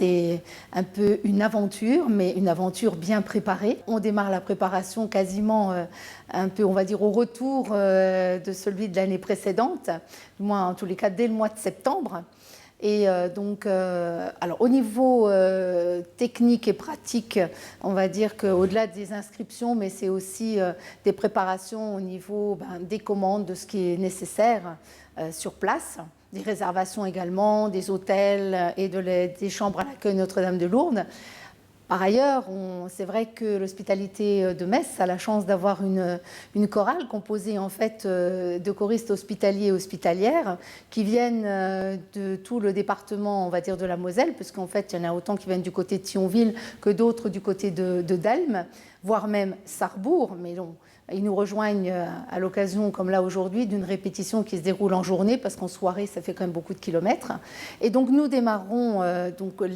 c'est un peu une aventure, mais une aventure bien préparée. On démarre la préparation quasiment un peu, on va dire, au retour de celui de l'année précédente, du moins en tous les cas dès le mois de septembre. Et alors au niveau technique et pratique, on va dire qu'au-delà des inscriptions, mais c'est aussi des préparations au niveau des commandes, de ce qui est nécessaire sur place, des réservations également, des hôtels et des chambres à l'accueil Notre-Dame de Lourdes. Par ailleurs, c'est vrai que l'hospitalité de Metz a la chance d'avoir une chorale composée en fait de choristes hospitaliers et hospitalières qui viennent de tout le département, on va dire, de la Moselle, puisqu'en fait, il y en a autant qui viennent du côté de Thionville que d'autres du côté de Delme, voire même Sarrebourg, mais non. Ils nous rejoignent à l'occasion, comme là aujourd'hui, d'une répétition qui se déroule en journée, parce qu'en soirée, ça fait quand même beaucoup de kilomètres. Et donc, nous démarrons,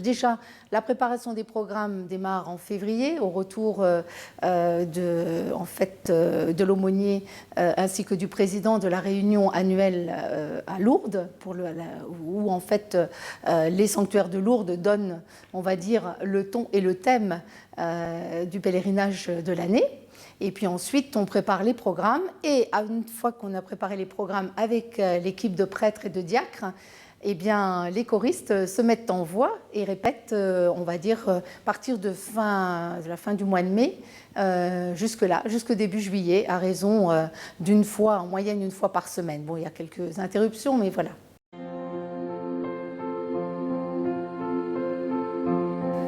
déjà, la préparation des programmes démarre en février, au retour de l'aumônier ainsi que du président de la réunion annuelle à Lourdes, où en fait les sanctuaires de Lourdes donnent, on va dire, le ton et le thème du pèlerinage de l'année. Et puis ensuite, on prépare les programmes. Et une fois qu'on a préparé les programmes avec l'équipe de prêtres et de diacres, eh bien, les choristes se mettent en voix et répètent, on va dire, à partir de la fin du mois de mai, jusqu'au début juillet, à raison d'une fois, en moyenne une fois par semaine. Bon, il y a quelques interruptions, mais voilà.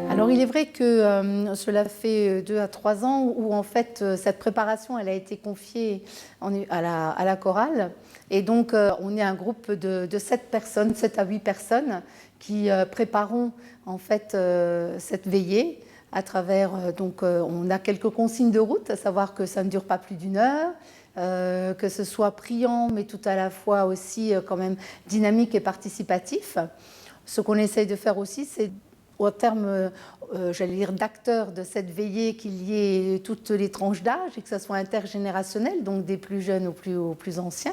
Alors il est vrai que cela fait 2 à 3 ans où en fait cette préparation elle a été confiée à la chorale et donc on est un groupe de 7 personnes, 7 à 8 personnes qui préparons en fait cette veillée à travers on a quelques consignes de route, à savoir que ça ne dure pas plus d'1 heure, que ce soit priant mais tout à la fois aussi quand même dynamique et participatif. Ce qu'on essaye de faire aussi c'est au terme, j'allais dire, d'acteurs de cette veillée, qu'il y ait toutes les tranches d'âge et que ça soit intergénérationnel, donc des plus jeunes aux plus anciens.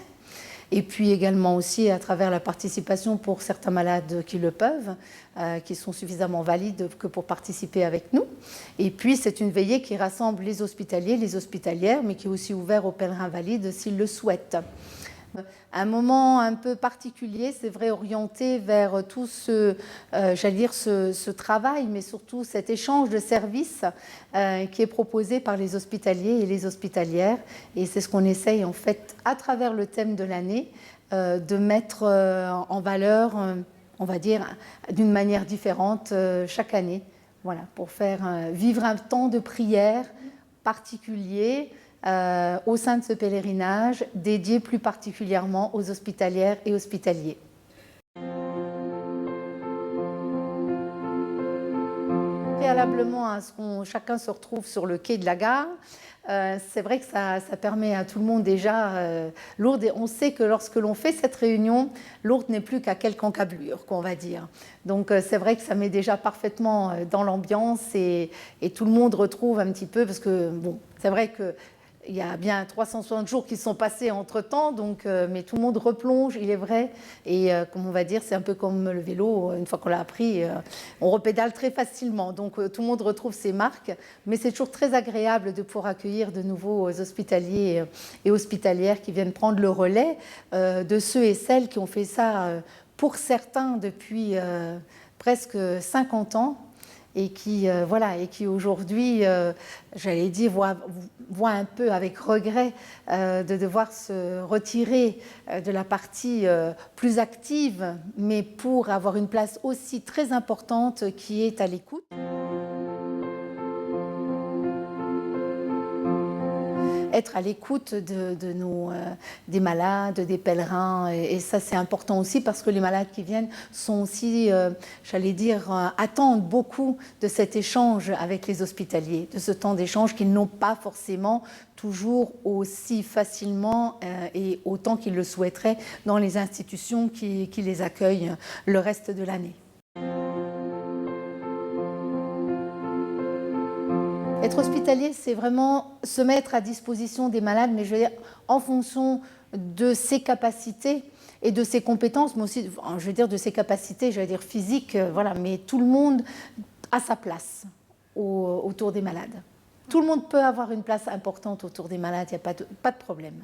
Et puis également aussi à travers la participation pour certains malades qui le peuvent, qui sont suffisamment valides que pour participer avec nous. Et puis c'est une veillée qui rassemble les hospitaliers, les hospitalières, mais qui est aussi ouverte aux pèlerins valides s'ils le souhaitent. Un moment un peu particulier, c'est vrai, orienté vers tout ce travail, mais surtout cet échange de services qui est proposé par les hospitaliers et les hospitalières. Et c'est ce qu'on essaye en fait, à travers le thème de l'année, de mettre en valeur, on va dire, d'une manière différente chaque année. Voilà, pour faire vivre un temps de prière particulier, au sein de ce pèlerinage, dédié plus particulièrement aux hospitalières et hospitaliers. Préalablement à ce que chacun se retrouve sur le quai de la gare, c'est vrai que ça permet à tout le monde déjà Lourdes. On sait que lorsque l'on fait cette réunion, Lourdes n'est plus qu'à quelques encablures, qu'on va dire. Donc c'est vrai que ça met déjà parfaitement dans l'ambiance et tout le monde retrouve un petit peu, parce que bon, c'est vrai que il y a bien 360 jours qui sont passés entre-temps, mais tout le monde replonge, il est vrai. Et comme on va dire, c'est un peu comme le vélo, une fois qu'on l'a appris, on repédale très facilement. Donc tout le monde retrouve ses marques. Mais c'est toujours très agréable de pouvoir accueillir de nouveaux hospitaliers et hospitalières qui viennent prendre le relais de ceux et celles qui ont fait ça, pour certains, depuis presque 50 ans. Et qui aujourd'hui, j'allais dire, voit un peu avec regret de devoir se retirer de la partie plus active, mais pour avoir une place aussi très importante qui est à l'écoute. Être à l'écoute des malades, des pèlerins, et ça c'est important aussi parce que les malades qui viennent sont aussi, j'allais dire, attendent beaucoup de cet échange avec les hospitaliers, de ce temps d'échange qu'ils n'ont pas forcément toujours aussi facilement et autant qu'ils le souhaiteraient dans les institutions qui les accueillent le reste de l'année. Être hospitalier, c'est vraiment se mettre à disposition des malades, mais je veux dire, en fonction de ses capacités, et de ses compétences, mais aussi, je veux dire, de ses capacités, je veux dire, physiques, voilà, mais tout le monde a sa place autour des malades. Tout le monde peut avoir une place importante autour des malades, il n'y a pas de problème.